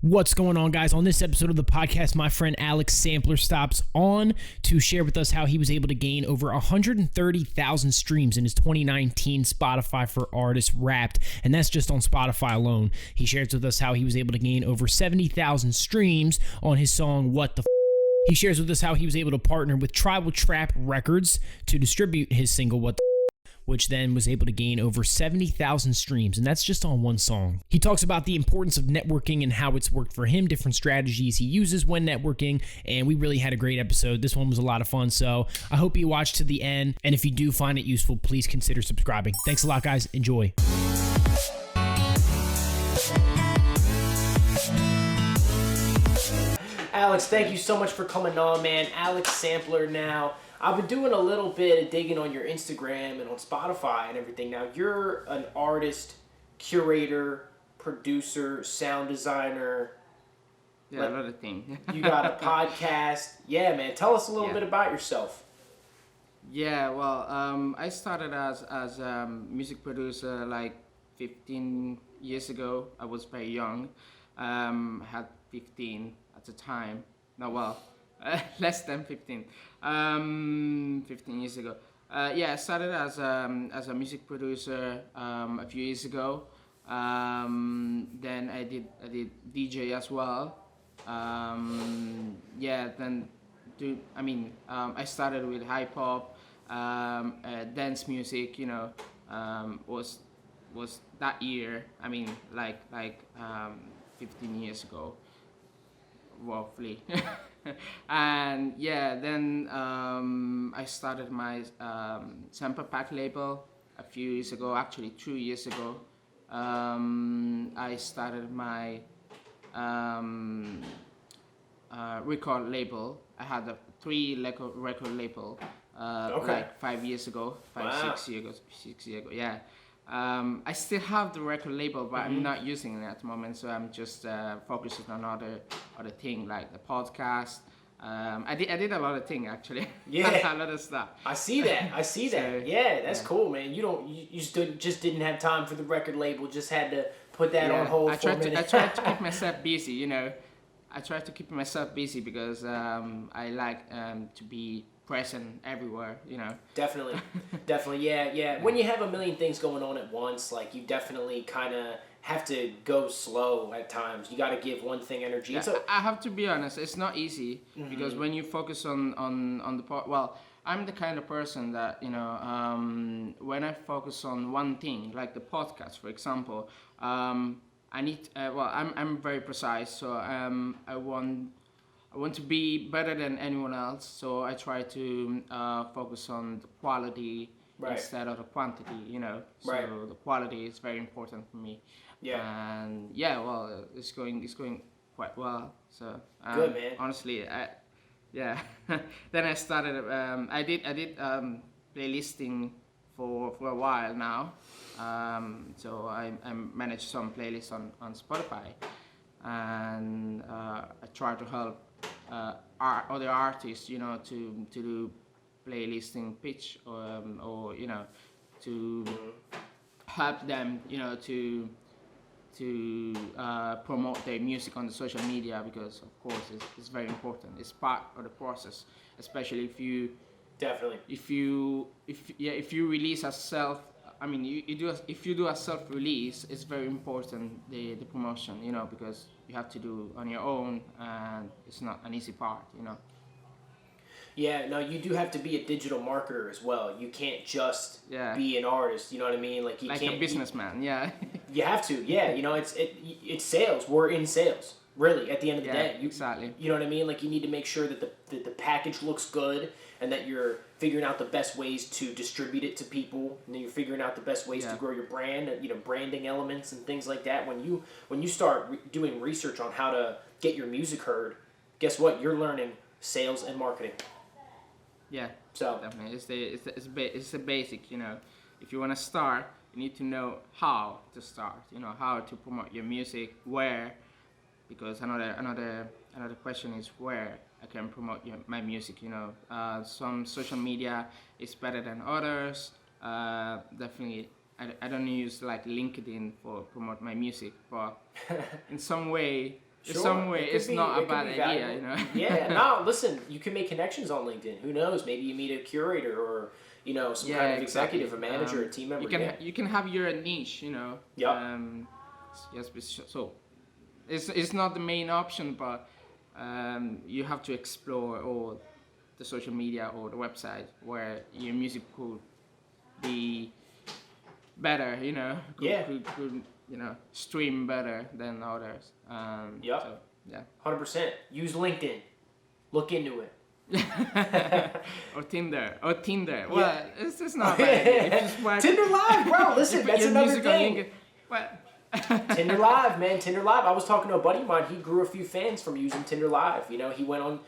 What's going on, guys? On this episode of the podcast, my friend Alex Sampler stops on to share with us how he was able to gain over 130,000 streams in his 2019 Spotify for Artists Wrapped, and that's just on Spotify alone. He shares with us how he was able to gain over 70,000 streams on his song What the F***. He shares with us how he was able to partner with Tribal Trap Records to distribute his single What the F***, which then was able to gain over 70,000 streams, and that's just on one song. He talks about the importance of networking and how it's worked for him, different strategies he uses when networking, and we really had a great episode. This one was a lot of fun, so I hope you watch to the end, and if you do find it useful, please consider subscribing. Thanks a lot, guys. Enjoy. Alex, thank you so much for coming on, man. Alex Sampler now. I've been doing a little bit of digging on your Instagram and on Spotify and everything. Now, you're an artist, curator, producer, sound designer. Yeah, a lot of things. You got a podcast. Yeah, man. Tell us a little bit about yourself. Yeah, well, I started as a music producer like 15 years ago. I was very young. I had 15 at the time. No, well, less than 15. 15 years ago. I started as a music producer a few years ago. Then I did DJ as well. I started with hip hop, dance music. Was that year? 15 years ago, roughly. And then I started my Sample Pack label a few years ago, actually 2 years ago. I started my record label. I had a 3 record label like 5 years ago, 6 years ago, yeah. I still have the record label, but I'm not using it at the moment, so I'm just focusing on other thing like the podcast. I did a lot of things actually. Yeah, a lot of stuff. I see that. So, yeah, that's cool, man. You just didn't have time for the record label. Just had to put that on hold for a minute. I tried to keep myself busy. I try to keep myself busy because I like to be present everywhere. Definitely, yeah. When you have a million things going on at once, like you definitely kind of have to go slow at times. You got to give one thing energy. Yeah, I have to be honest, it's not easy because when you focus on the part, well, I'm the kind of person that when I focus on one thing, like the podcast, for example, I need. I'm very precise, so I want to be better than anyone else, so I try to focus on the quality instead of the quantity, So the quality is very important for me. Yeah. And it's going quite well. So good, man. Honestly, then I started. I did playlisting for a while now. So I manage some playlists on Spotify, and I try to help other artists, to do playlisting pitch or to help them, to promote their music on the social media, because of course it's very important. It's part of the process, especially if you release a self. If you do a self-release, it's very important, the promotion, because you have to do on your own, and it's not an easy part, Yeah, no, you do have to be a digital marketer as well. You can't just be an artist, you know what I mean? Like can't, a businessman, You have to, yeah. It's sales. We're in sales, really, at the end of the day. Exactly. You know what I mean? Like, you need to make sure that the package looks good, and that you're figuring out the best ways to distribute it to people, and then you're figuring out the best ways to grow your brand, branding elements and things like that. When you start doing research on how to get your music heard, guess what? You're learning sales and marketing. Yeah. So definitely, it's the basic. If you want to start, you need to know how to start. How to promote your music, where, because another question is where I can promote my music. Some social media is better than others. Definitely, I don't use like LinkedIn for promote my music, but in some way in some way, it's not a bad idea, you know. Yeah, no, listen, you can make connections on LinkedIn. Who knows? Maybe you meet a curator or some kind of executive, a manager, a team member. You can have your niche, you know. Yep. Yes, so it's not the main option, but you have to explore all the social media or the website where your music could be better, you know. Could stream better than others. Yep. So, yeah. 100%. Use LinkedIn. Look into it. or Tinder. Well, it's not bad. Tinder Live, bro. Listen, that's another thing. Tinder Live, man. Tinder Live. I was talking to a buddy of mine. He grew a few fans from using Tinder Live. You know, he went on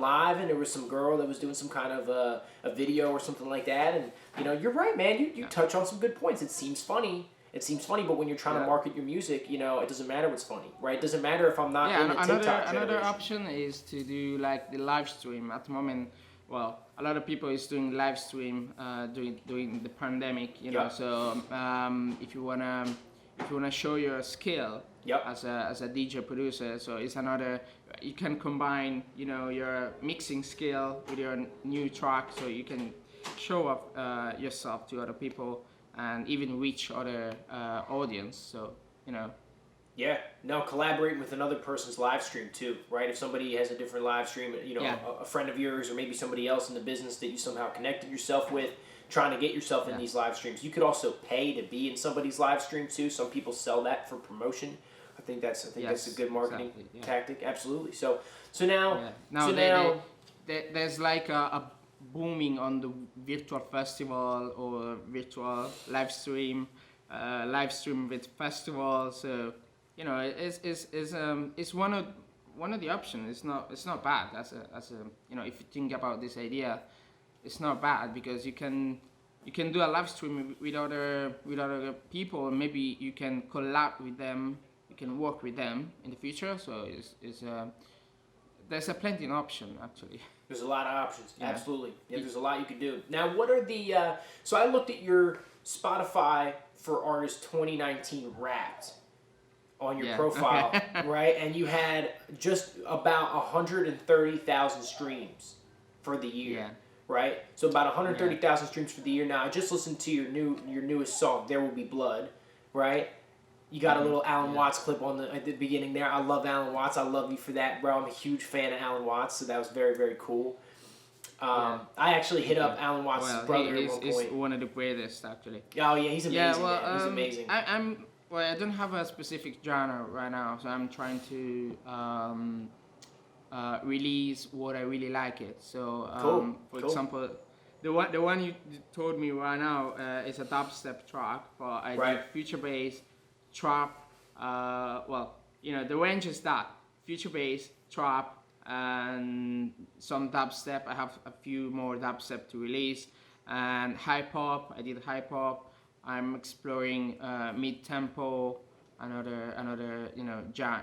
live, and there was some girl that was doing some kind of a video or something like that. And you're right, man. You touch on some good points. It seems funny. But when you're trying to market your music, it doesn't matter what's funny, right? It doesn't matter if I'm not in the TikTok generation. Another option is to do like the live stream. At the moment, well, a lot of people is doing live stream during the pandemic, you know. So if you wanna show your skill as a DJ producer, so it's another. You can combine, your mixing skill with your new track, so you can show off yourself to other people. And even reach other audience, so Yeah, no, collaborating with another person's live stream too, right? If somebody has a different live stream, a friend of yours or maybe somebody else in the business that you somehow connected yourself with, trying to get yourself in these live streams. You could also pay to be in somebody's live stream too. Some people sell that for promotion. I think that's a good marketing tactic. Absolutely. So now there's like a booming on the virtual festival or virtual live stream with festivals. So it's one of the options. It's not bad as a if you think about this idea, it's not bad because you can do a live stream with other people, and maybe you can collab with them. You can work with them in the future. So there's a plenty of option actually. There's a lot of options. Yeah. Absolutely. Yeah, there's a lot you can do. Now, what are the... so I looked at your Spotify for Artists 2019 Wrapped on your profile, right? And you had just about 130,000 streams for the year, right? So about 130,000 streams for the year. Now, I just listened to your newest song, There Will Be Blood, right? You got a little Alan Watts clip at the beginning there. I love Alan Watts. I love you for that, bro. I'm a huge fan of Alan Watts, so that was very, very cool. I actually hit up Alan Watts' brother at one point. He's one of the greatest, actually. Oh, yeah, he's amazing, man. He's amazing. I don't have a specific genre right now, so I'm trying to release what I really like it. So, for example, the one you told me right now is a dubstep track, but I did future bass, trap, the range is that future bass, trap, and some dubstep. I have a few more dubstep to release, and hip hop. I did hip hop. I'm exploring mid tempo, another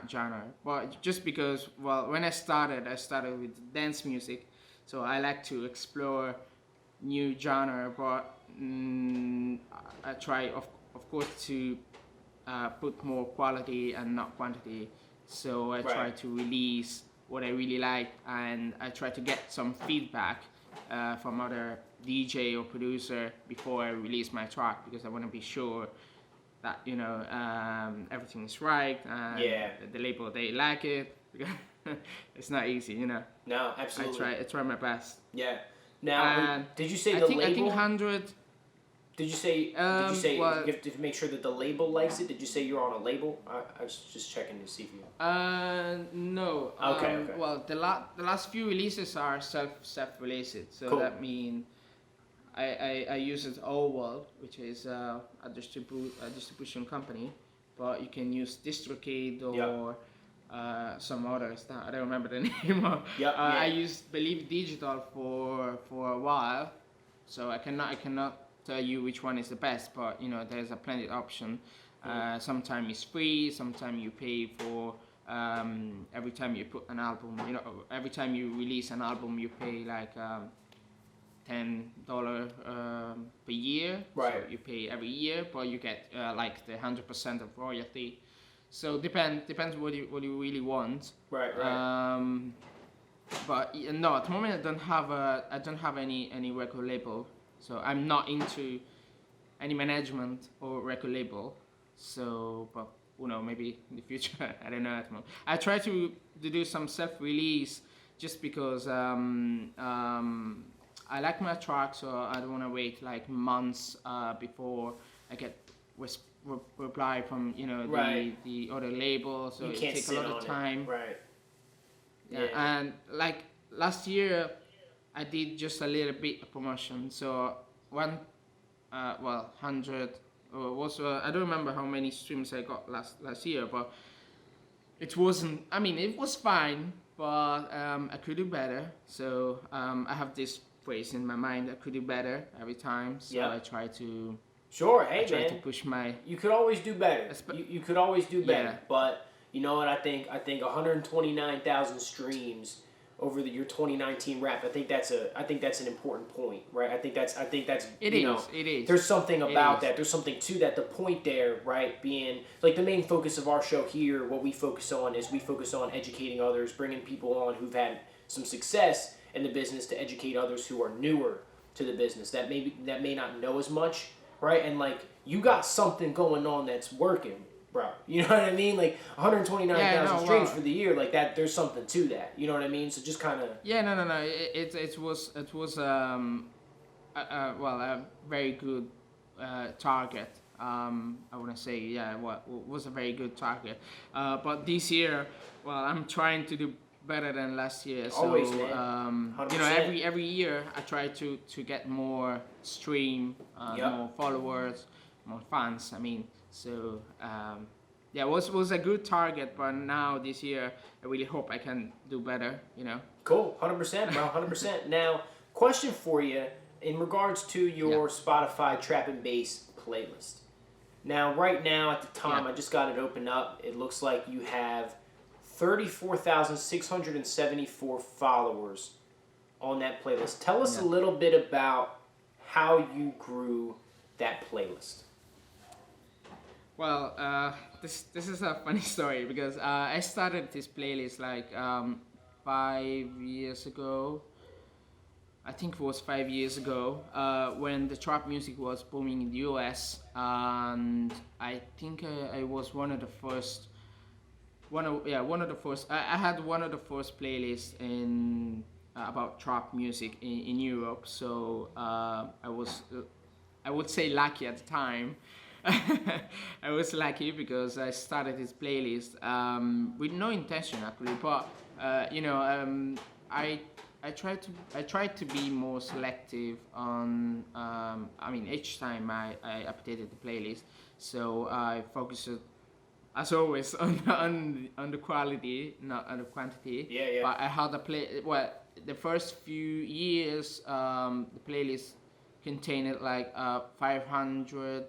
genre. But just because when I started with dance music, so I like to explore new genre. But I try of course to put more quality and not quantity. So I try to release what I really like, and I try to get some feedback from other DJ or producer before I release my track, because I want to be sure that everything is right and the label they like it. It's not easy, No, absolutely. I try my best. Yeah. Now, did you say the label? I think 100. Did you say you have to make sure that the label likes it? Did you say you're on a label? I was just checking to see if you... No. Okay. Well, the last few releases are self-released, so that means I use it Allworld, which is a distribution company, but you can use DistroKid or some others that I don't remember the name of. I used Believe Digital for a while, so I cannot tell you which one is the best, but there's a plenty of option. Sometimes it's free, sometimes you pay for every time you put an album. Every time you release an album, you pay like $10 per year. Right. So you pay every year, but you get like the 100% of royalty. So depends what you really want. Right. But no, at the moment I don't have any record label. So I'm not into any management or record label. So, but maybe in the future, I don't know at the moment. I try to do some self-release just because I like my track, so I don't want to wait like months before I get reply from the other label. So it takes a lot of time. Right. Yeah. And like last year, I did just a little bit of promotion. So 100 was I don't remember how many streams I got last year, but it wasn't. I mean, it was fine, but I could do better. So I have this phrase in my mind: I could do better every time. So I try to. Sure, hey man. To push my. You could always do better. You could always do better. Yeah. But you know what? I think 129,000 streams over your 2019 rap. I think that's an important point, right? I think that's It is. There's something about that. There's something to that. The point there, right, being like the main focus of our show here. What we focus on is educating others, bringing people on who've had some success in the business to educate others who are newer to the business that may not know as much. Right, and like you got something going on that's working, bro. You know what I mean? Like 129,000 streams for the year, like that. There's something to that. You know what I mean? So just kind of. Yeah, no. It was a very good target. I want to say was a very good target. But this year, I'm trying to do better than last year. So always, man. Every year I try to get more stream, more followers, more fans. I mean, so it was a good target. But now this year, I really hope I can do better. Cool, 100%, bro, 100%. Now, question for you in regards to your Spotify Trap and Bass playlist. Now, right now at the time, I just got it opened up. It looks like you have 34,674 followers on that playlist. Tell us a little bit about how you grew that playlist. Well, this is a funny story because I started this playlist like 5 years ago. I think it was 5 years ago when the trap music was booming in the US, and I think I was one of the first. I had one of the first playlists in about trap music in Europe. So I would say lucky at the time. I was lucky because I started this playlist with no intention actually, but I tried to be more selective on. Each time I updated the playlist, so I focused. As always, on the quality, not on the quantity. Yeah. But I had the first few years, the playlist contained like 500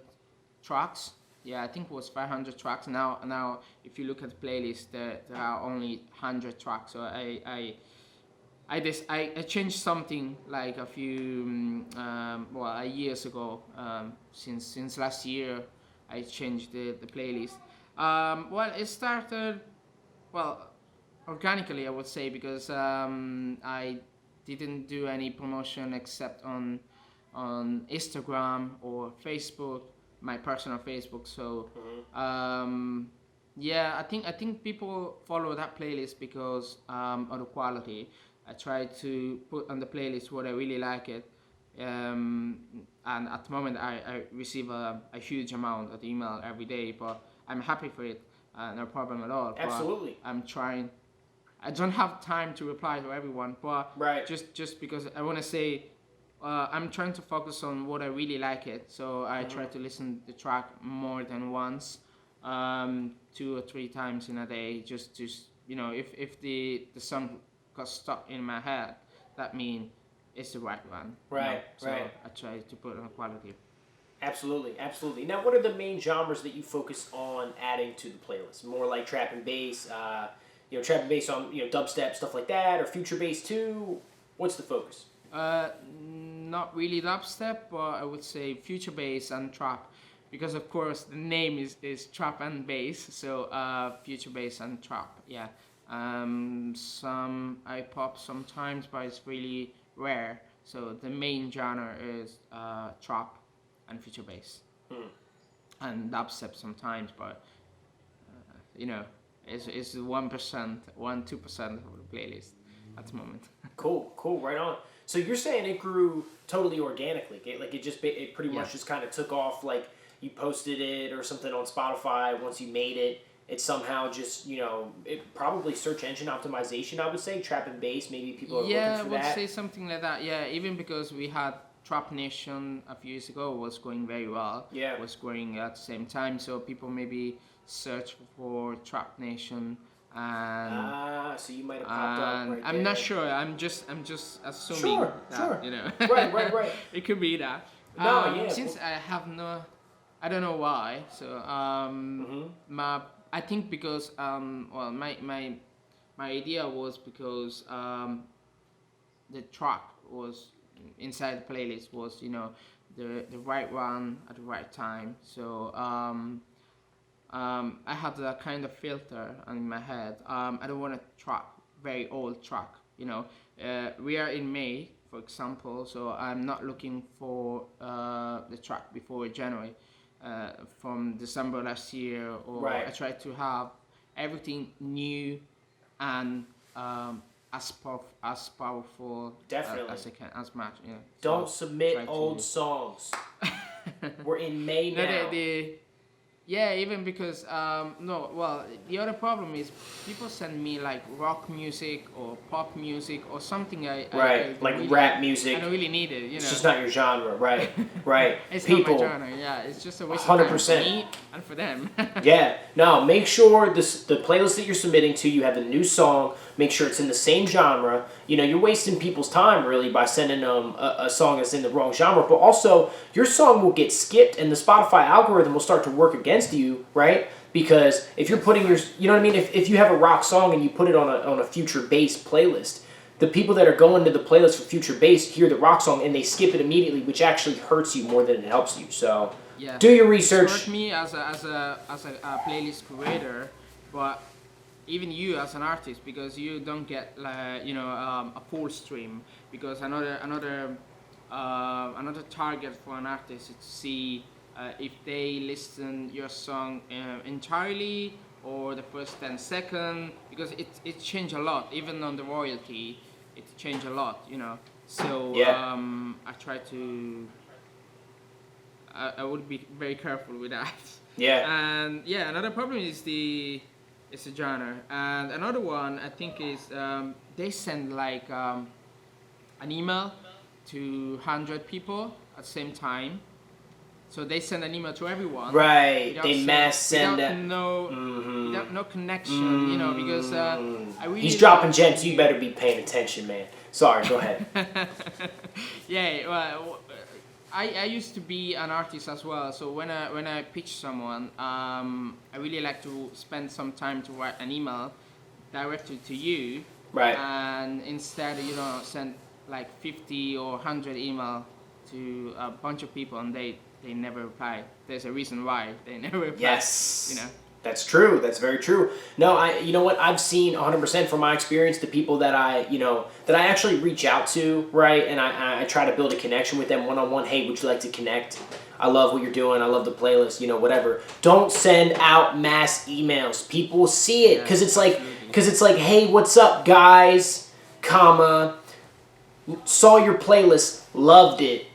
tracks. Yeah, I think it was 500 tracks. Now, if you look at the playlist, there are only 100 tracks. So I changed something like a few years ago. Since last year, I changed the playlist. It started, organically, I would say, because I didn't do any promotion except on Instagram or Facebook, my personal Facebook. So, I think people follow that playlist because of the quality. I try to put on the playlist what I really like it. And at the moment, I receive a huge amount of email every day, but I'm happy for it, no problem at all. Absolutely. But I'm trying. I don't have time to reply to everyone, but just because I want to say, I'm trying to focus on what I really like it. So I try to listen to the track more than once, 2 or 3 times in a day. Just if the song got stuck in my head, that means it's the right one. Right. So I try to put on quality. Absolutely. Now, what are the main genres that you focus on adding to the playlist? More like trap and bass, trap and bass on dubstep, stuff like that, or future bass too. What's the focus? Not really dubstep, but I would say future bass and trap, because of course the name is trap and bass, so future bass and trap. Yeah. Some I pop sometimes, but it's really rare. So the main genre is trap and future bass, and dubstep sometimes, but you know, it's 1%, 2% of the playlist at the moment. Cool, right on. So you're saying it grew totally organically, like it pretty much just kind of took off, like you posted it or something on Spotify. Once you made it, it somehow just, it probably search engine optimization, I would say, trap and bass, maybe people are looking for that. Yeah, I would say something like that. Yeah, even because we had Trap Nation a few years ago was going very well. Yeah. Was growing at the same time, so people maybe search for Trap Nation. And so you might have popped up right I'm there. not sure. I'm just assuming that, you know. Right. It could be that. Since I don't know why. So I think because my idea was because the track was inside the playlist was the right one at the right time. So I had that kind of filter in my head. I don't want to track very old track. We are in May, for example, so I'm not looking for the track before January, from December last year. Or I try to have everything new and as powerful as I can, as much. Yeah. Don't submit old songs. We're in May now. Yeah, even because the other problem is people send me like rock music or pop music or something. I like really, rap music. I don't really need it. It's just not your genre, right? It's people, not my genre. Yeah, it's just a waste of time for me and for them. Yeah. No, make sure the playlist that you're submitting to, you have a new song. Make sure it's in the same genre. You're wasting people's time really by sending them a song that's in the wrong genre. But also, your song will get skipped, and the Spotify algorithm will start to work against you, right? Because if you're putting you know what I mean? If you have a rock song and you put it on a future bass playlist, the people that are going to the playlist for future bass hear the rock song and they skip it immediately, which actually hurts you more than it helps you. So, do your research. It's hurt me as a playlist creator, but even you as an artist, because you don't get a full stream, because another target for an artist is to see if they listen your song entirely or the first 10 seconds, because it changed a lot. Even on the royalty, it changed a lot, So I try to. I would be very careful with that. Yeah. And another problem is the genre. And another one I think is they send like an email to 100 people at the same time. So they send an email to everyone. Right. They mass send without no connection, because I really. He's dropping gems. You better be paying attention, man. Sorry. Go ahead. Yeah. Well, I used to be an artist as well. So when I pitch someone, I really like to spend some time to write an email directed to you. Right. And instead, send like 50 or 100 email to a bunch of people, and they never reply. There's a reason why they never reply. Yes. That's true. That's very true. No, you know what? I've seen 100% from my experience the people that I actually reach out to, right? And I try to build a connection with them one-on-one. Hey, would you like to connect? I love what you're doing. I love the playlist, whatever. Don't send out mass emails. People will see it because it's like, hey, what's up, guys? Saw your playlist, loved it.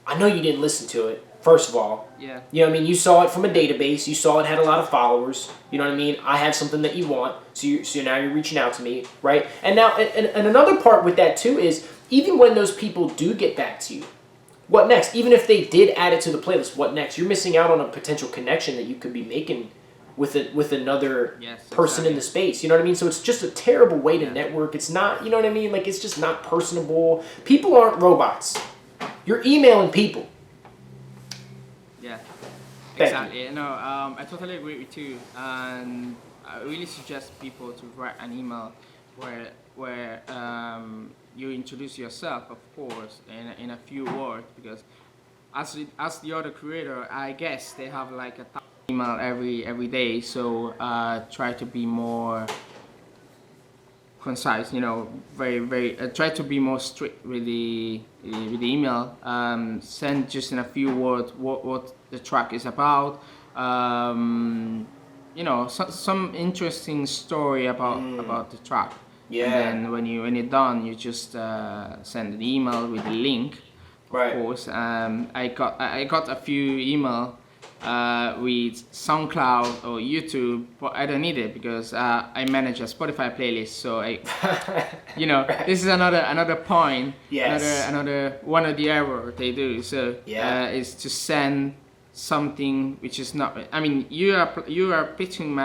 I know you didn't listen to it. First of all, yeah. You saw it from a database. You saw it had a lot of followers. You know what I mean? I have something that you want, so now you're reaching out to me, right? And now, and another part with that too is even when those people do get back to you, what next? Even if they did add it to the playlist, what next? You're missing out on a potential connection that you could be making with another person in the space. You know what I mean? So it's just a terrible way to network. It's not. You know what I mean? Like it's just not personable. People aren't robots. You're emailing people. Yeah, exactly. I totally agree with you, and I really suggest people to write an email where you introduce yourself, of course, in a few words, because as the other creator, I guess they have like a email every day. So try to be more concise. Very try to be more strict with the email. Send just in a few words what the track is about. Some interesting story about the track. Yeah. And then when you're done, you just send an email with the link. Right. Of course. I got a few email with SoundCloud or YouTube, but I don't need it because I manage a Spotify playlist. So this is another point. Yes. Another one of the error they do. So is to send something which is not. I mean, you are pitching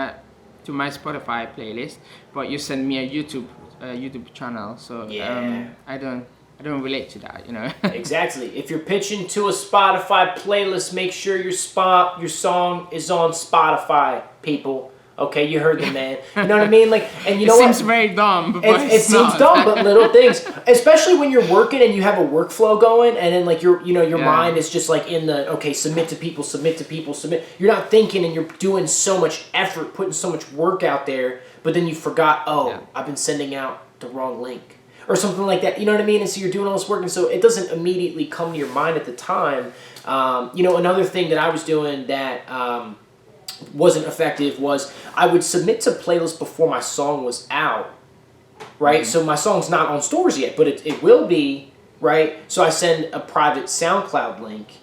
to my Spotify playlist, but you send me a YouTube channel. So I don't relate to that, Exactly. If you're pitching to a Spotify playlist, make sure your song is on Spotify, people. Okay, you heard the man. You know what I mean? And it seems very dumb, but it seems dumb, but little things. Especially when you're working and you have a workflow going, and then your mind is just in the submit to people. You're not thinking, and you're doing so much effort, putting so much work out there, but then you forgot. I've been sending out the wrong link. Or something like that, you know what I mean? And so you're doing all this work, and so it doesn't immediately come to your mind at the time. Another thing that I was doing that wasn't effective was I would submit to playlists before my song was out, right? Mm-hmm. So my song's not on stores yet, but it will be, right? So I send a private SoundCloud link,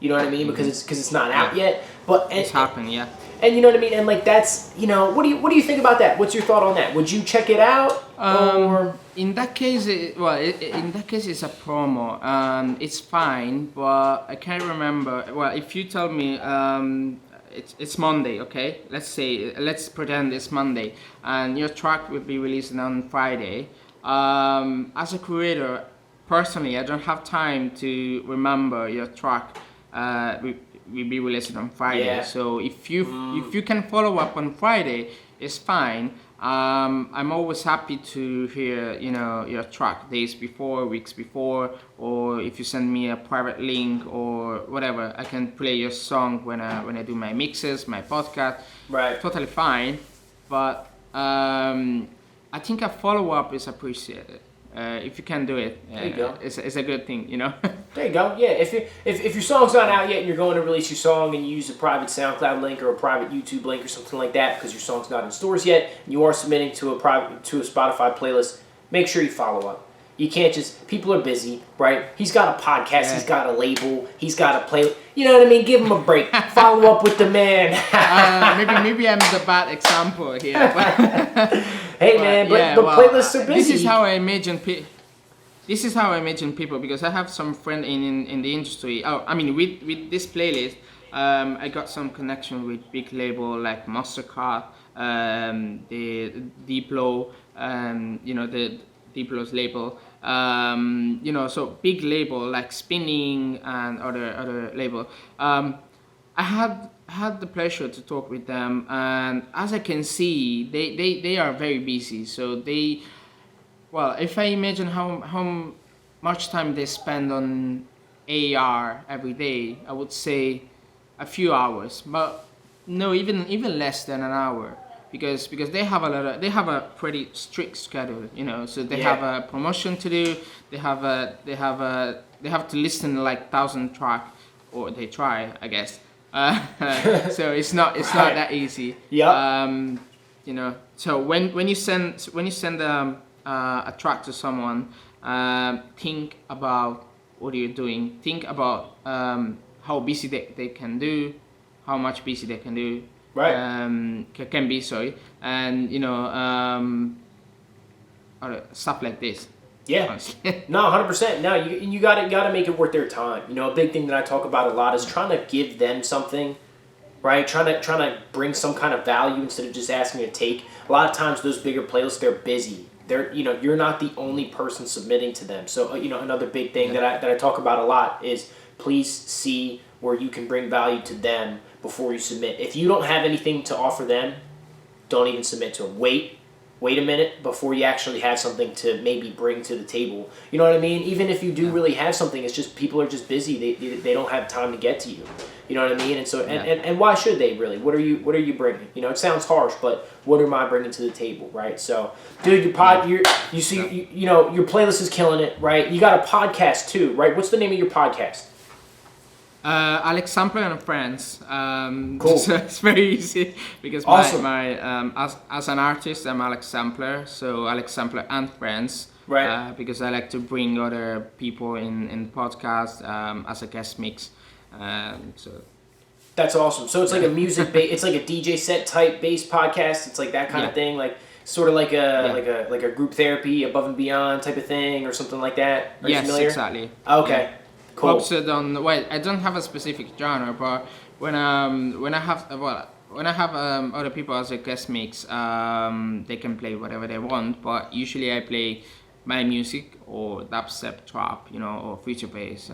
you know what I mean? Because it's not out yet. But it's happened, yeah. And you know what I mean? And that's, what do you think about that? What's your thought on that? Would you check it out? Or in that case, it's a promo. It's fine, but I can't remember. Well, if you tell me it's Monday, okay? Let's pretend it's Monday, and your track will be released on Friday. As a creator, personally, I don't have time to remember your track. Will be released on Friday. Yeah. So if you can follow up on Friday, it's fine. I'm always happy to hear your track days before, weeks before, or if you send me a private link or whatever, I can play your song when I do my mixes, my podcast. Right. Totally fine. But I think a follow up is appreciated. If you can do it, there you go. It's a good thing, There you go. Yeah, if your song's not out yet and you're going to release your song and you use a private SoundCloud link or a private YouTube link or something like that because your song's not in stores yet and you are submitting to a Spotify playlist, make sure you follow up. You can't people are busy, right? He's got a podcast, he's got a label, he's got a play. You know what I mean? Give him a break. Follow up with the man. maybe I'm the bad example here. But playlists are busy. This is how I imagine people because I have some friend in the industry. With this playlist, I got some connection with big label like Mastercard, the Diplo, the Diplo's label. So big label like Spinning and other label. I had the pleasure to talk with them, and as I can see, they are very busy. So if I imagine how much time they spend on AR every day, I would say a few hours, but no, even less than an hour. Because they have a pretty strict schedule, So they have a promotion to do. They have to listen to 1,000 tracks, or they try, I guess. So it's not that easy. Yeah. So when you send a track to someone, think about what you're doing. Think about how busy they can do, how much busy they can do. Right. Can be, sorry, and stuff like this. Yeah. No, 100%. No, you gotta make it worth their time. A big thing that I talk about a lot is trying to give them something, right? Trying to bring some kind of value instead of just asking to take. A lot of times those bigger playlists, they're busy. They're you're not the only person submitting to them. So another big thing that I talk about a lot is please see where you can bring value to them before you submit. If you don't have anything to offer them, don't even submit to them. Wait wait a minute before you actually have something to maybe bring to the table. You know what I mean? Even if you do really have something, it's just people are just busy. They don't have time to get to you. You know what I mean? And so and why should they really? What are you bringing? You know, it sounds harsh, but what am I bringing to the table, right? So, dude, your playlist is killing it, right? You got a podcast too, right? What's the name of your podcast? Alex Sampler and Friends. Cool. So it's very easy because awesome. as an artist, I'm Alex Sampler. So Alex Sampler and Friends. Right. Because I like to bring other people in the podcast as a guest mix. So that's awesome. So it's like a music it's like a DJ set type based podcast. It's like that kind of thing, like sort of like a group therapy, above and beyond type of thing, or something like that. Are you familiar? Exactly. Okay. Yeah. Cool. Focused on I don't have a specific genre, but when I have other people as a guest mix, they can play whatever they want. But usually I play my music or dubstep, trap, or future bass.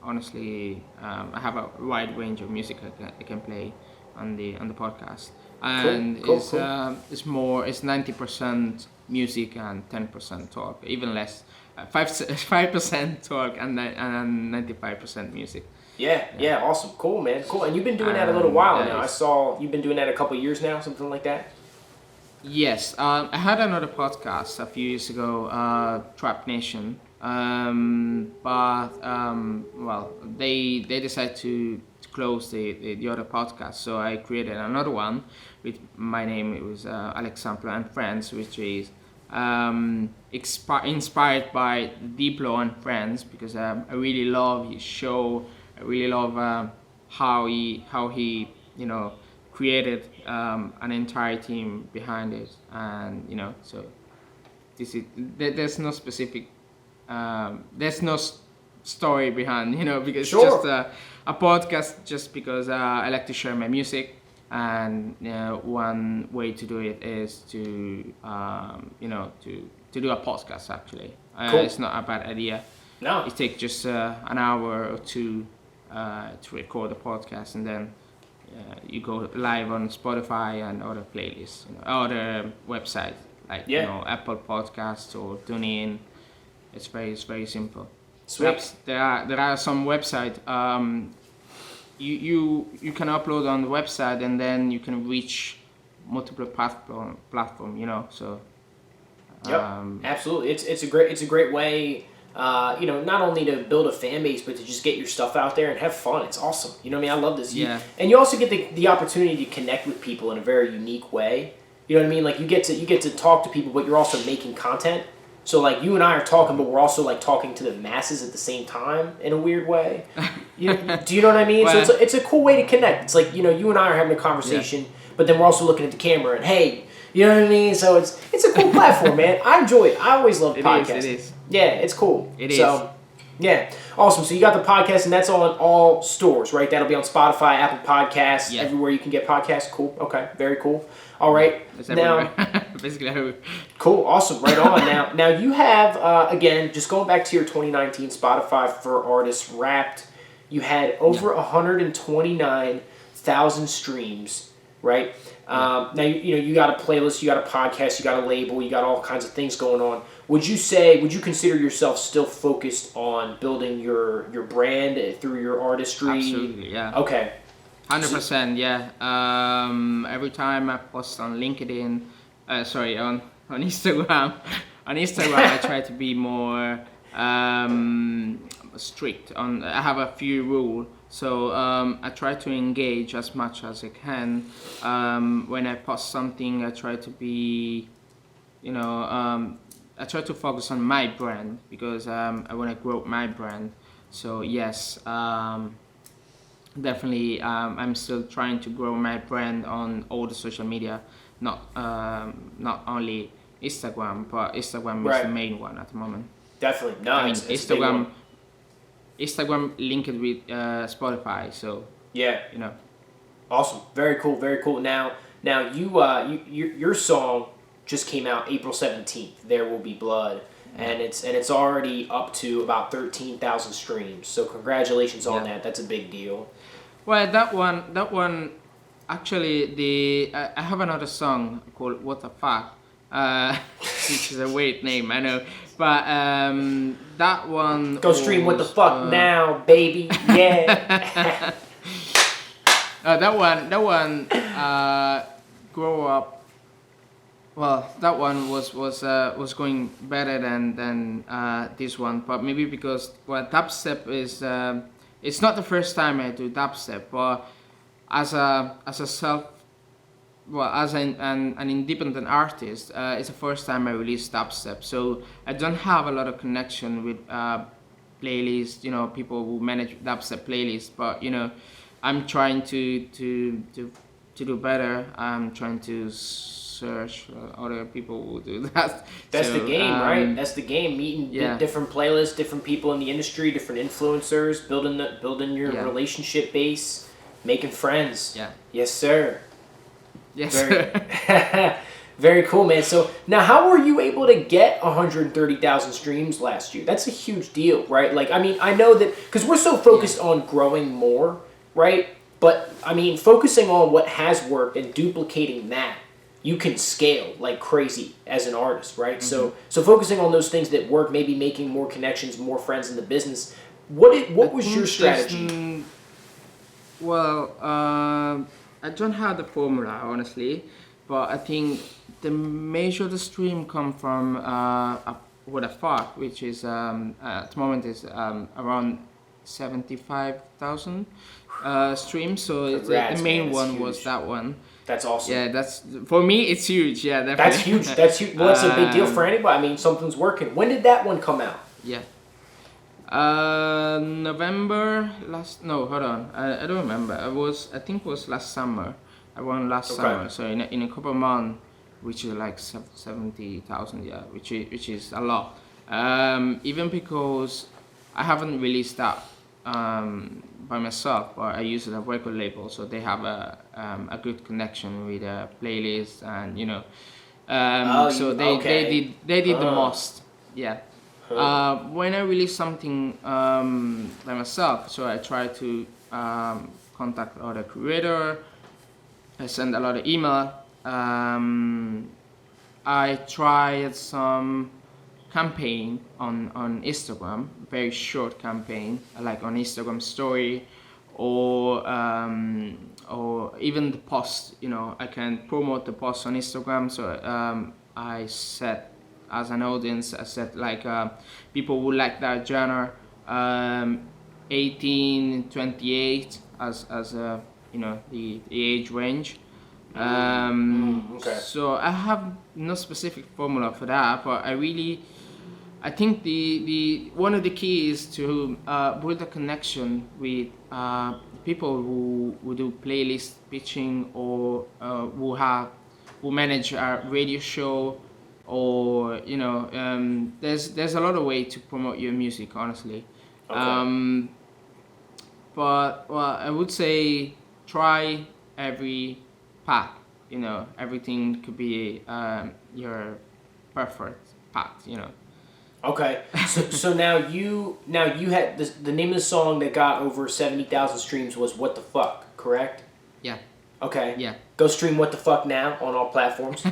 Honestly, I have a wide range of music I can play on the podcast, and cool. It's 90% music and 10% talk, even less. 5% talk and 95% music. Yeah, awesome, cool, man, cool. And you've been doing that a little while now. I saw you've been doing that a couple years now, something like that. Yes, I had another podcast a few years ago, Trap Nation. Well, they decided to close the other podcast, so I created another one with my name. It was Alex Sampler and Friends, which is inspired by Diplo and Friends, because I really love his show. I really love how he created an entire team behind it, and so this is there's no specific there's no story behind, because sure. It's just a podcast just because I like to share my music. And one way to do it is to do a podcast. Actually, cool. It's not a bad idea. No, it takes just an hour or two to record a podcast, and then you go live on Spotify and other playlists, other websites like Apple Podcasts or TuneIn. It's very simple. Sweet. Perhaps there are some websites. You can upload on the website, and then you can reach multiple platform. So. Yep. Absolutely. It's a great way. Not only to build a fan base, but to just get your stuff out there and have fun. It's awesome. You know what I mean? I love this. Yeah. And you also get the opportunity to connect with people in a very unique way. You know what I mean? Like you get to talk to people, but you're also making content. So like you and I are talking, but we're also like talking to the masses at the same time in a weird way. Do you know what I mean? Well, so it's a cool way to connect. It's like, you and I are having a conversation, but then we're also looking at the camera and hey, you know what I mean? So it's a cool platform, man. I enjoy it. I always love podcasts. It is. Yeah, it's cool. It is. So, yeah, awesome. So you got the podcast, and that's on all stores, right? That'll be on Spotify, Apple Podcasts, everywhere you can get podcasts. Cool. Okay, very cool. All right. It's now, basically everywhere. Cool. Awesome. Right on. Now you have again, just going back to your 2019 Spotify for Artists Wrapped, you had over 129,000 streams, right? Now you got a playlist, you got a podcast, you got a label, you got all kinds of things going on. Would you consider yourself still focused on building your brand through your artistry? Absolutely, yeah. Okay. 100%, yeah. Every time I post on LinkedIn, on Instagram, I try to be more strict. I have a few rules, so I try to engage as much as I can. When I post something, I try to be, I try to focus on my brand because I want to grow my brand. So yes. Definitely, I'm still trying to grow my brand on all the social media, not only Instagram, but Instagram is the main one at the moment. Definitely, no. I mean, Instagram linked with Spotify, so yeah, awesome, very cool, very cool. Now your song just came out April 17th. There Will Be Blood. And it's already up to about 13,000 streams. So congratulations on that. That's a big deal. Well, that one Actually, I have another song called "What the Fuck," which is a weird name, I know, but that one. Go stream "What the Fuck" now, baby. Yeah. That one. Grow up. Well, that one was going better than this one, but maybe because dubstep is it's not the first time I do dubstep, but as a self as an independent artist, it's the first time I released dubstep, so I don't have a lot of connection with playlists, people who manage dubstep playlists, but I'm trying to do better. I'm trying to search other people who do that. That's the game, right? That's the game. Meeting different playlists, different people in the industry, different influencers, building your relationship base, making friends. Yeah. Yes, sir. Yes. Very, very cool, man. So now, how were you able to get 130,000 streams last year? That's a huge deal, right? Like, I mean, I know that because we're so focused on growing more, right? But I mean, focusing on what has worked and duplicating that, you can scale like crazy as an artist, right? Mm-hmm. So focusing on those things that work, maybe making more connections, more friends in the business. What was your strategy? I don't have the formula, honestly, but I think the major of the stream come from What the Fuck, which is at the moment is around 75,000 streams. So the main one was that one. That's awesome. Yeah, that's for me. It's huge. Yeah, definitely. That's huge. That's huge. Well, that's a big deal for anybody. I mean, something's working. When did that one come out? Yeah. November last. No, hold on. I don't remember. I think it was last summer. Around last summer. So in a couple of months, which is like 70,000. Yeah, which is a lot. Even because I haven't released that by myself, but I use a record label, so they have a good connection with a playlist, and so they did the most. Yeah. When I release something by myself, so I try to contact other creator. I send a lot of email. I tried some campaign on Instagram, very short campaign, like on Instagram story, or even the post. I can promote the post on Instagram. So I set as an audience, I said like people who like that genre, 18-28 as the age range. So I have no specific formula for that, but I think the one of the keys to build a connection with people who do playlist pitching, or who manage a radio show, or there's a lot of way to promote your music, honestly. Okay. But I would say try every path. Everything could be your perfect path. Okay, so now you had the name of the song that got over 70,000 streams was "What the Fuck," correct? Yeah. Okay. Yeah. Go stream "What the Fuck" now on all platforms.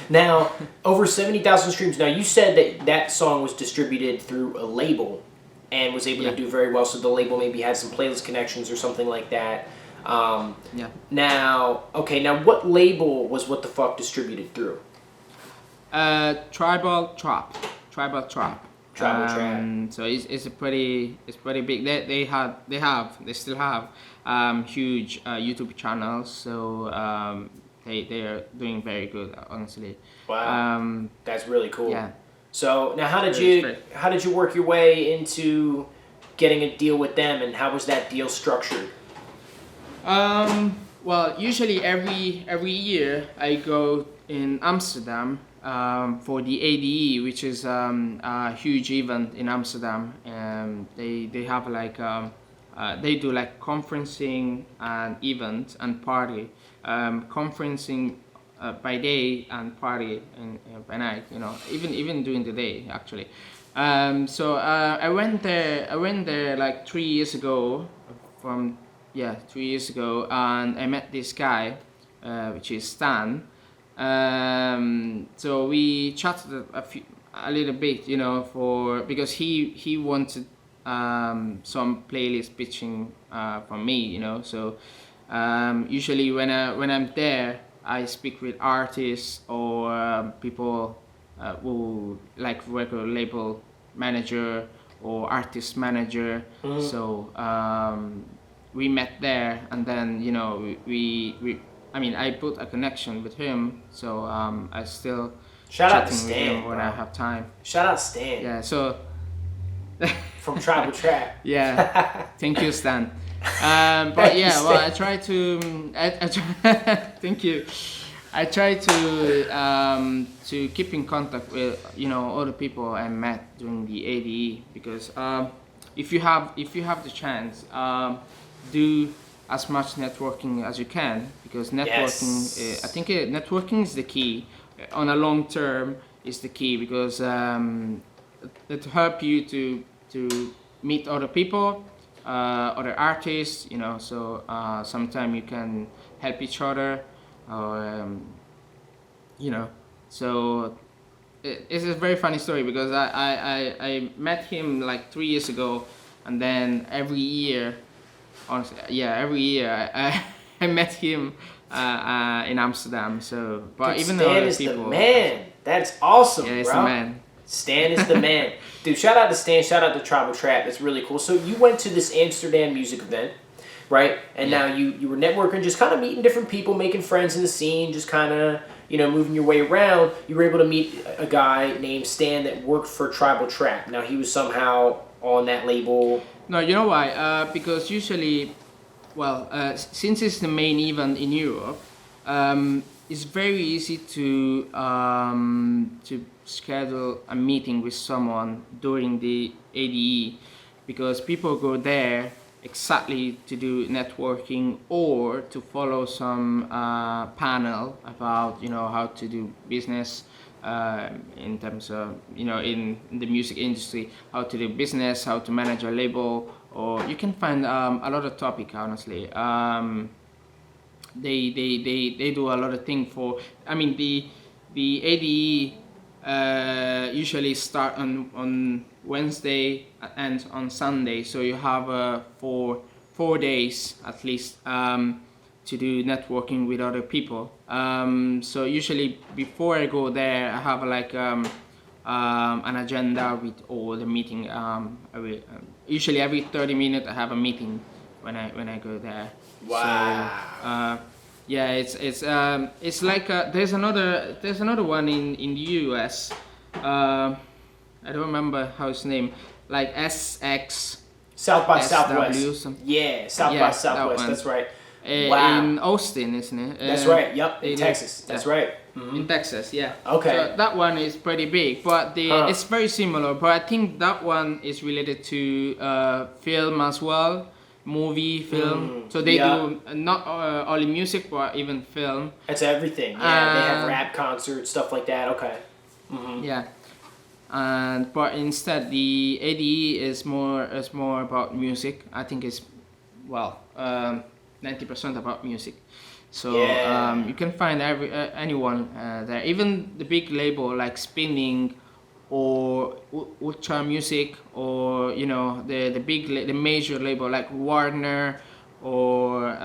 Now, over 70,000 streams. Now, you said that song was distributed through a label and was able to do very well. So the label maybe had some playlist connections or something like that. Now, what label was "What the Fuck" distributed through? Tribal Trap. Tribal Trap. So it's pretty big. They still have huge YouTube channels. So they are doing very good, honestly. Wow. That's really cool. Yeah. So now, how did you work your way into getting a deal with them, and how was that deal structured? Well, usually every year I go in Amsterdam for the ADE, which is a huge event in Amsterdam. They have like they do like conferencing and event and party. Conferencing by day and party by night. Even during the day, actually. So I went there like 3 years ago, from yeah, 2 years ago, and I met this guy, which is Stan. So we chatted a little bit, you know, because he wanted some playlist pitching from me, you know. So usually when I'm there, I speak with artists or people who like record label manager or artist manager. So we met there, and then you know we I mean I put a connection with him. So I still Shout out to chatting with Stan, him when bro. I have time. Shout out Stan Yeah. So from Tribal Trap. yeah, thank you, Stan. But Thank you, yeah, well, Stan. I try to. I try, thank you. I try to keep in contact with all the people I met during the ADE, because if you have the chance, do as much networking as you can, because networking, Yes. I think networking is the key on a long term, is the key, because it help you to meet other people, other artists, so sometimes you can help each other, or so it's a very funny story, because I met him like 3 years ago, and then every year, honestly, yeah, every year I met him in Amsterdam. So, but Dude, even Stan other is people, the man. That's awesome, yeah, it's bro. the man. Stan is the man. Dude, shout out to Stan. Shout out to Tribal Trap. That's really cool. So you went to this Amsterdam music event, right? And Yeah. now you were networking, just kind of meeting different people, making friends in the scene, just kind of, moving your way around. You were able to meet a guy named Stan that worked for Tribal Trap. Now, he was somehow on that label. No, you know why? Because usually, well, since it's the main event in Europe, it's very easy to schedule a meeting with someone during the ADE, because people go there exactly to do networking or to follow some panel about how to do business, in terms of in the music industry, how to do business, how to manage a label, or you can find a lot of topic, honestly. They do a lot of things for, I mean, the ADE usually start on Wednesday and on Sunday, so you have for 4 days at least to do networking with other people. So usually before I go there, I have like an agenda with all the meeting. Usually every 30 minutes I have a meeting when I go there. Wow. So, yeah, it's like there's another one in the US. I don't remember how it's named. Like SX. South by SW, Southwest. some- Yeah, South Yeah, by that Southwest. one. That's right. Wow. In Austin, isn't it? That's right. Yep. In it is, Texas. That's yeah. right. In Texas, yeah. Okay. So that one is pretty big, but Huh. it's very similar. But I think that one is related to film as well, movie, film. So they yeah. do not only music, but even film. That's everything. Yeah, they have Uh, rap concerts, stuff like that. Okay. Yeah. And but instead the ADE is more about music. I think it's 90% about music. So Yeah. you can find anyone there, even the big label like Spinning or Ultra Music, or the major label like Warner or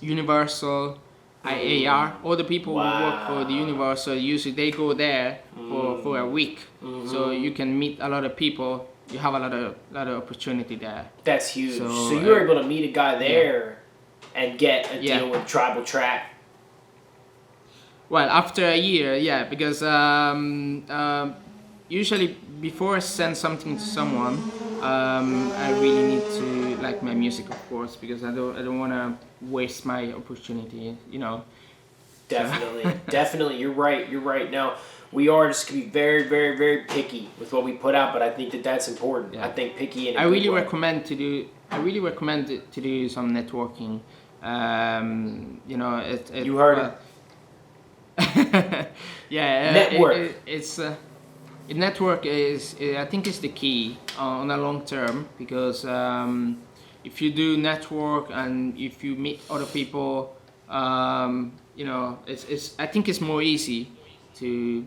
Universal, IAR. All the people who work for the Universal, usually they go there for a week. So you can meet a lot of people. You have a lot of opportunity there. That's huge. So, So, you were able to meet a guy there and get a Yeah. deal with Tribal Trap. Well, after a year, yeah, because usually before I send something to someone, I really need to like my music, of course, because I don't want to waste my opportunity, Definitely. Definitely. You're right. You're right. Now, we are just going to be very, very, very picky with what we put out, but I think that that's important. Yeah. I think picky in a I good really way. recommend to do some networking. It You heard it. Yeah, Network. network is I think is the key on a long term, because if you do network and if you meet other people, you know, it's I think it's more easy to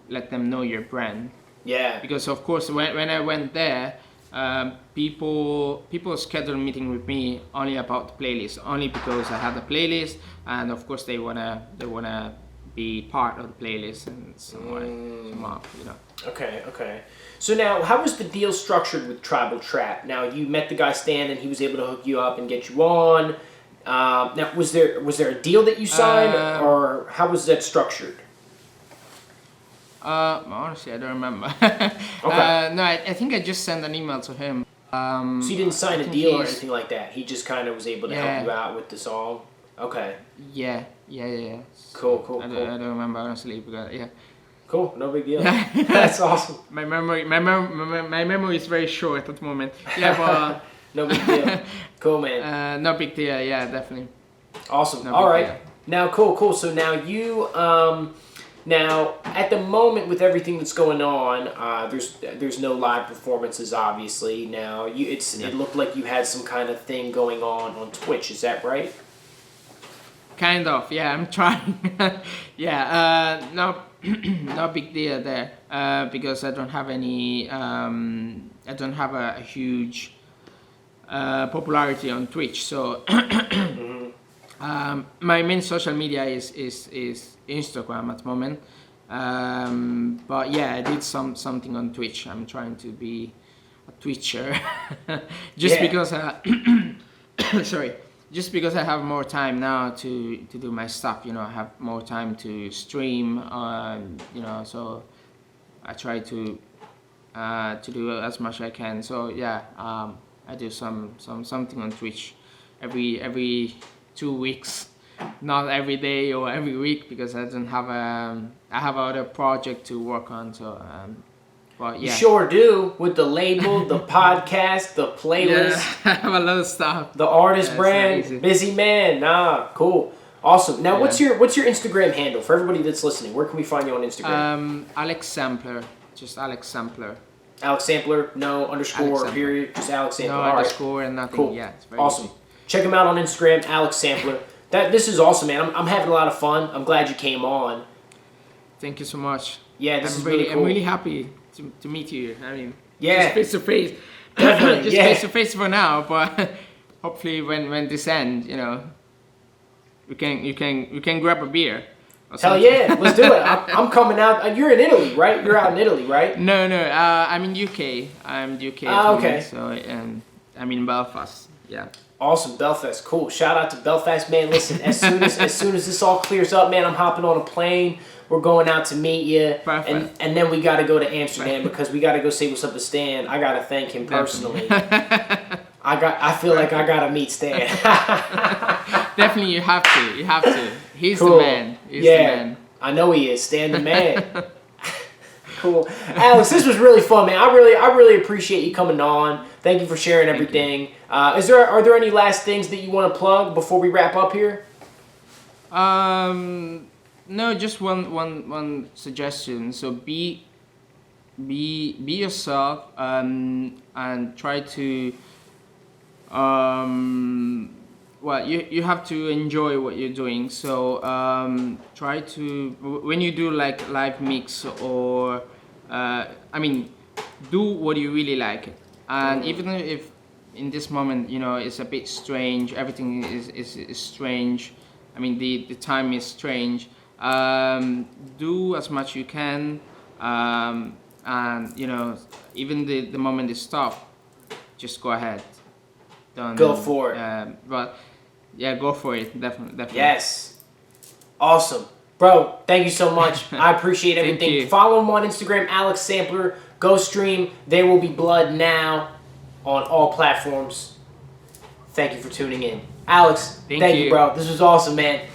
let them know your brand. Yeah. Because of course when I went there, people scheduled a meeting with me only about the playlist, only because I had a playlist, and of course they wanna be part of the playlist and somehow, you know. Okay. So now, how was the deal structured with Tribal Trap? Now, you met the guy Stan, and he was able to hook you up and get you on. Now, was there a deal that you signed, or how was that structured? Honestly, I don't remember. Okay. No, I think I just sent an email to him. So you didn't sign a deal or anything like that. He just kind of was able to help you out with the song. Okay. Yeah. Cool. I don't remember honestly, because Cool, no big deal. That's awesome. My memory is very short at the moment. Yeah, but no big deal. Cool, man. No big deal. Yeah, definitely. Awesome. No All right. deal. Now, cool. So now you, now at the moment with everything that's going on, there's no live performances, obviously. Now it looked like you had some kind of thing going on Twitch. Is that right? Kind of. Yeah, I'm trying. Yeah. No big deal there. Because I don't have any. I don't have a huge popularity on Twitch. So. My main social media is Instagram at the moment, but yeah, I did something on Twitch. I'm trying to be a Twitcher, because just because I have more time now to do my stuff. You know, I have more time to stream. You know, so I try to do as much as I can. So yeah, I do something on Twitch every 2 weeks, not every day or every week, because I don't have I have other project to work on. So but yeah, you sure do, with the label, the podcast, the playlist. I have a lot of stuff. The artist brand, busy man. Cool, awesome. Now, what's your Instagram handle for everybody that's listening? Where can we find you on Instagram? Alex Sampler, just Alex Sampler. Alex Sampler, no underscore or period, just Alex Sampler. No underscore and nothing. Cool. Yeah, it's very awesome. easy. Check him out on Instagram, Alex Sampler. This is awesome, man. I'm having a lot of fun. I'm glad you came on. Thank you so much. Yeah, this is really cool. I'm really happy to meet you. I mean, yeah, just face to face. Definitely, just face to face for now, but hopefully when this ends, you know, you can grab a beer. Hell yeah, let's do it. I'm coming out. You're in Italy, right? You're out in Italy, right? No. I'm in UK. I'm UK. Okay. So I'm in Belfast. Yeah. Awesome, Belfast. Cool. Shout out to Belfast, man. Listen, as soon as this all clears up, man, I'm hopping on a plane. We're going out to meet you. Perfect. And then we got to go to Amsterdam because we got to go say what's up to Stan. I got to thank him personally. I feel like I got to meet Stan. Definitely, you have to. He's cool. the man. He's the man. I know he is. Stan the man. Cool. Alex, this was really fun, man. I really appreciate you coming on. Thank you for sharing everything. Are there any last things that you want to plug before we wrap up here? No, just one suggestion. So be yourself, and try to well, you have to enjoy what you're doing. So try to, when you do like live mix or do what you really like. And even if in this moment, you know, it's a bit strange, everything is strange. I mean, the time is strange. Do as much you can, and you know, even the moment is tough, just go ahead. Go for it. But yeah, go for it. Definitely. Yes. Awesome, bro. Thank you so much. I appreciate everything. Follow him on Instagram, Alex Sampler. Go stream There Will Be Blood now on all platforms. Thank you for tuning in. Alex, thank you, bro. This was awesome, man.